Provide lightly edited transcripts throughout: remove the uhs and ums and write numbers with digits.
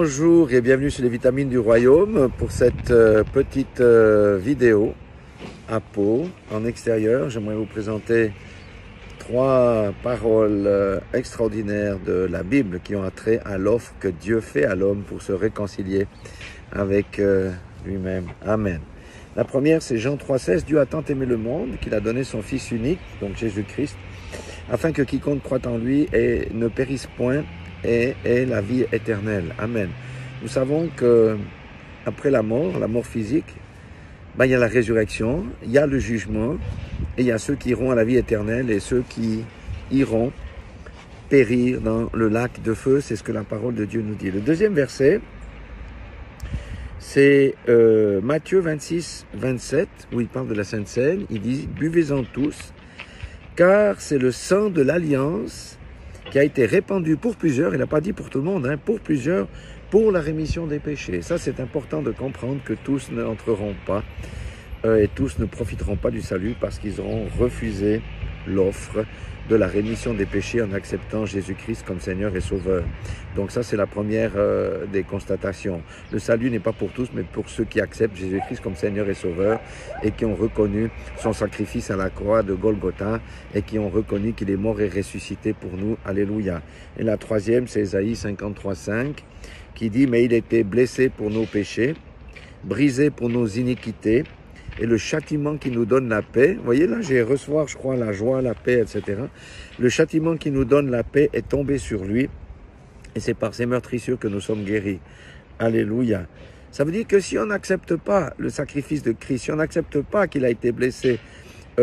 Bonjour et bienvenue sur les vitamines du royaume pour cette petite vidéo à Pau, en extérieur. J'aimerais vous présenter trois paroles extraordinaires de la Bible qui ont attrait à l'offre que Dieu fait à l'homme pour se réconcilier avec lui-même. Amen. La première, c'est Jean 3,16. Dieu a tant aimé le monde qu'il a donné son Fils unique, donc Jésus-Christ, afin que quiconque croit en lui ne périsse point et la vie éternelle. Amen. Nous savons que après la mort physique, il y a la résurrection, il y a le jugement, et il y a ceux qui iront à la vie éternelle et ceux qui iront périr dans le lac de feu. C'est ce que la parole de Dieu nous dit. Le deuxième verset, c'est Matthieu 26, 27, où il parle de la Sainte Seine. Il dit « Buvez-en tous, car c'est le sang de l'alliance qui a été répandu pour plusieurs, il n'a pas dit pour tout le monde, pour plusieurs, pour la rémission des péchés. » Ça, c'est important de comprendre que tous n'entreront pas et tous ne profiteront pas du salut parce qu'ils auront refusé l'offre de la rémission des péchés en acceptant Jésus-Christ comme Seigneur et Sauveur. Donc ça, c'est la première des constatations. Le salut n'est pas pour tous, mais pour ceux qui acceptent Jésus-Christ comme Seigneur et Sauveur et qui ont reconnu son sacrifice à la croix de Golgotha et qui ont reconnu qu'il est mort et ressuscité pour nous. Alléluia. Et la troisième, c'est Ésaïe 53,5 qui dit « Mais il était blessé pour nos péchés, brisé pour nos iniquités, et le châtiment qui nous donne la paix », vous voyez là, j'ai recevoir, je crois, la joie, la paix, etc. Le châtiment qui nous donne la paix est tombé sur lui, et c'est par ses meurtrissures que nous sommes guéris. Alléluia. Ça veut dire que si on n'accepte pas le sacrifice de Christ, si on n'accepte pas qu'il a été blessé à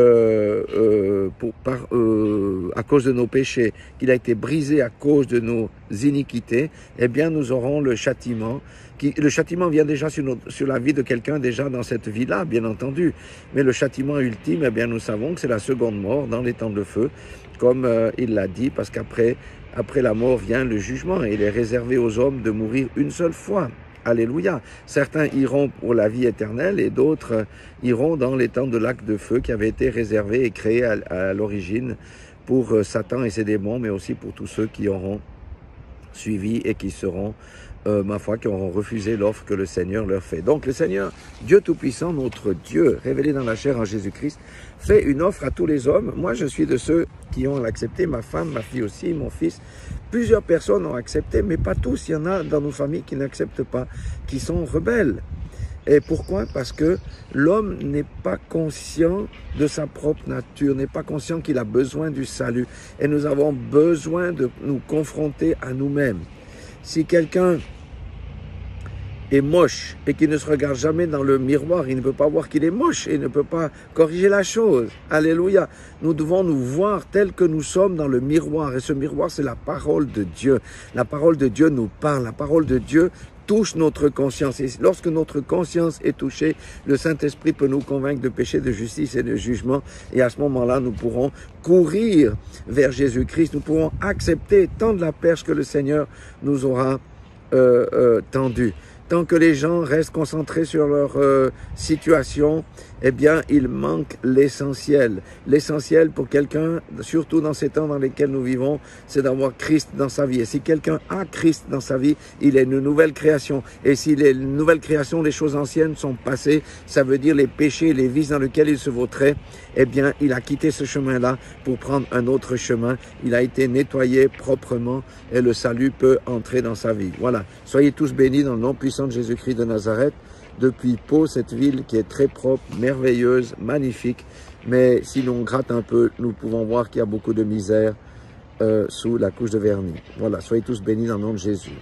cause de nos péchés, qu'il a été brisé à cause de nos iniquités, eh bien nous aurons le châtiment. Le châtiment vient déjà sur la vie de quelqu'un déjà dans cette vie-là, bien entendu. Mais le châtiment ultime, eh bien nous savons que c'est la seconde mort dans les temps de feu, comme il l'a dit, parce qu'après la mort vient le jugement et il est réservé aux hommes de mourir une seule fois. Alléluia. Certains iront pour la vie éternelle et d'autres iront dans les temps de lac de feu qui avaient été réservés et créés à l'origine pour Satan et ses démons, mais aussi pour tous ceux qui auront suivi et qui seront, ma foi, qui auront refusé l'offre que le Seigneur leur fait. Donc le Seigneur, Dieu Tout-Puissant, notre Dieu, révélé dans la chair en Jésus-Christ, fait une offre à tous les hommes. Moi, je suis de ceux qui ont accepté, ma femme, ma fille aussi, mon fils. Plusieurs personnes ont accepté, mais pas tous. Il y en a dans nos familles qui n'acceptent pas, qui sont rebelles. Et pourquoi? Parce que l'homme n'est pas conscient de sa propre nature, n'est pas conscient qu'il a besoin du salut. Et nous avons besoin de nous confronter à nous-mêmes. Si quelqu'un est moche et qu'il ne se regarde jamais dans le miroir, il ne peut pas voir qu'il est moche et il ne peut pas corriger la chose. Alléluia. Nous devons nous voir tels que nous sommes dans le miroir. Et ce miroir, c'est la parole de Dieu. La parole de Dieu nous parle. La parole de Dieu touche notre conscience. Et lorsque notre conscience est touchée, le Saint-Esprit peut nous convaincre de péché, de justice et de jugement. Et à ce moment-là, nous pourrons courir vers Jésus-Christ. Nous pourrons accepter tant de la perche que le Seigneur nous aura tendue. Tant que les gens restent concentrés sur leur situation, eh bien, il manque l'essentiel. L'essentiel pour quelqu'un, surtout dans ces temps dans lesquels nous vivons, c'est d'avoir Christ dans sa vie. Et si quelqu'un a Christ dans sa vie, il est une nouvelle création. Et s'il est une nouvelle création, les choses anciennes sont passées. Ça veut dire les péchés, les vices dans lesquels il se vautrait. Eh bien, il a quitté ce chemin-là pour prendre un autre chemin. Il a été nettoyé proprement et le salut peut entrer dans sa vie. Voilà. Soyez tous bénis dans le nom puissant de Jésus-Christ de Nazareth, depuis Pau, cette ville qui est très propre, merveilleuse, magnifique. Mais si l'on gratte un peu, nous pouvons voir qu'il y a beaucoup de misère sous la couche de vernis. Voilà, soyez tous bénis dans le nom de Jésus.